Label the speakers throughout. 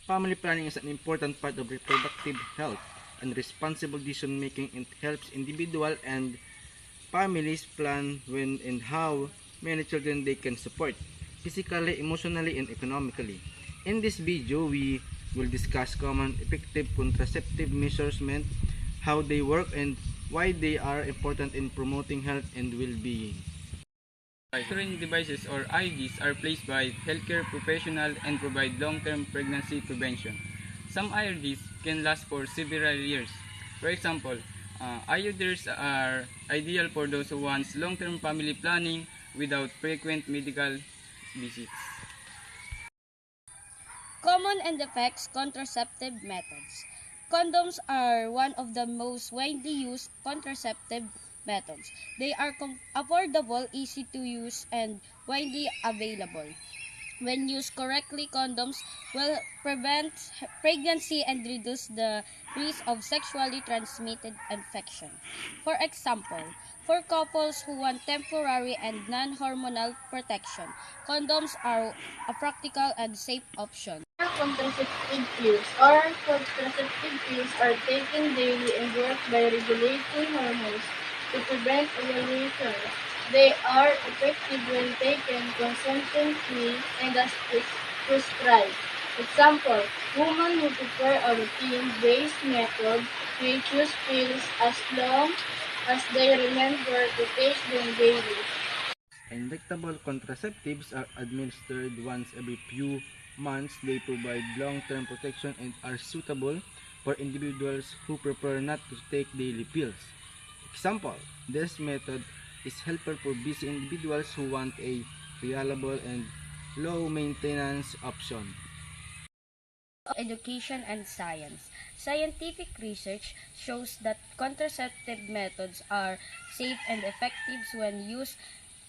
Speaker 1: Family planning is an important part of reproductive health and responsible decision making. It helps individuals and families plan when and how many children they can support, physically, emotionally, and economically. In this video, we will discuss common effective contraceptive measures, how they work, and why they are important in promoting health and well-being.
Speaker 2: Uterine devices or IUDs are placed by healthcare professionals and provide long-term pregnancy prevention. Some IUDs can last for several years. For example, IUDs are ideal for those who want long-term family planning without frequent medical visits.
Speaker 3: Common and effective contraceptive methods. Condoms are one of the most widely used contraceptive methods. They are affordable, easy to use, and widely available. When used correctly, condoms will prevent pregnancy and reduce the risk of sexually transmitted infection. For example, for couples who want temporary and non-hormonal protection, condoms are a practical and safe option.
Speaker 4: Contraceptive pills. Oral contraceptive pills are taken daily and work by regulating hormones to prevent ovulation. They are effective when taken consistently and as prescribed. Example, women who prefer a routine-based method may choose pills as long as they remember to take them daily.
Speaker 1: Injectable contraceptives are administered once every few months. They provide long-term protection and are suitable for individuals who prefer not to take daily pills. Example, this method is helpful for busy individuals who want a reliable and low-maintenance option.
Speaker 3: Education and science. Scientific research shows that contraceptive methods are safe and effective when used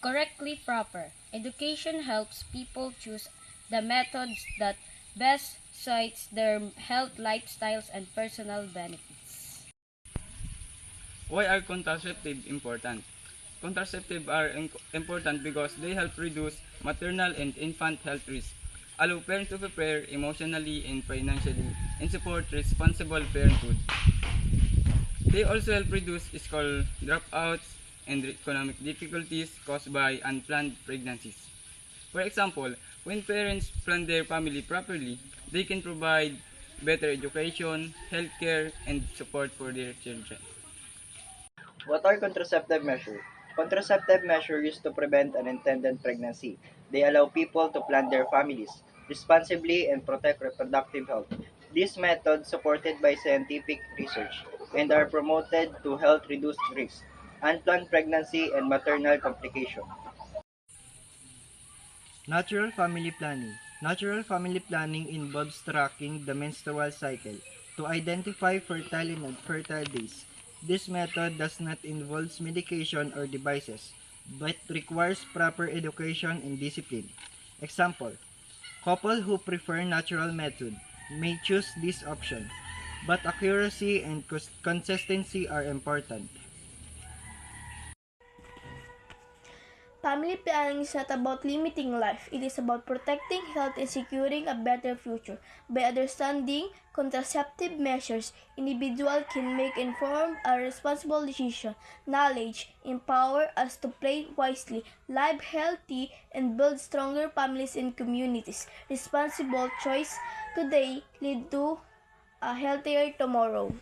Speaker 3: correctly. Proper education helps people choose the methods that best suits their health, lifestyles, and personal benefits.
Speaker 2: Why are contraceptives important? Contraceptives are important because they help reduce maternal and infant health risks, allow parents to prepare emotionally and financially, and support responsible parenthood. They also help reduce school dropouts and economic difficulties caused by unplanned pregnancies. For example, when parents plan their family properly, they can provide better education, healthcare, and support for their children.
Speaker 5: What are contraceptive measures? Contraceptive measures used to prevent unintended pregnancy. They allow people to plan their families responsibly and protect reproductive health. These methods, supported by scientific research, and are promoted to help reduce risk, unplanned pregnancy, and maternal complication.
Speaker 6: Natural family planning. Natural family planning involves tracking the menstrual cycle to identify fertile and infertile days. This method does not involve medication or devices, but requires proper education and discipline. Example, couple who prefer natural method may choose this option, but accuracy and consistency are important.
Speaker 7: Family planning is not about limiting life. It is about protecting health and securing a better future. By understanding contraceptive measures, individuals can make informed and responsible decisions. Knowledge empowers us to plan wisely, live healthy, and build stronger families and communities. Responsible choice today lead to a healthier tomorrow.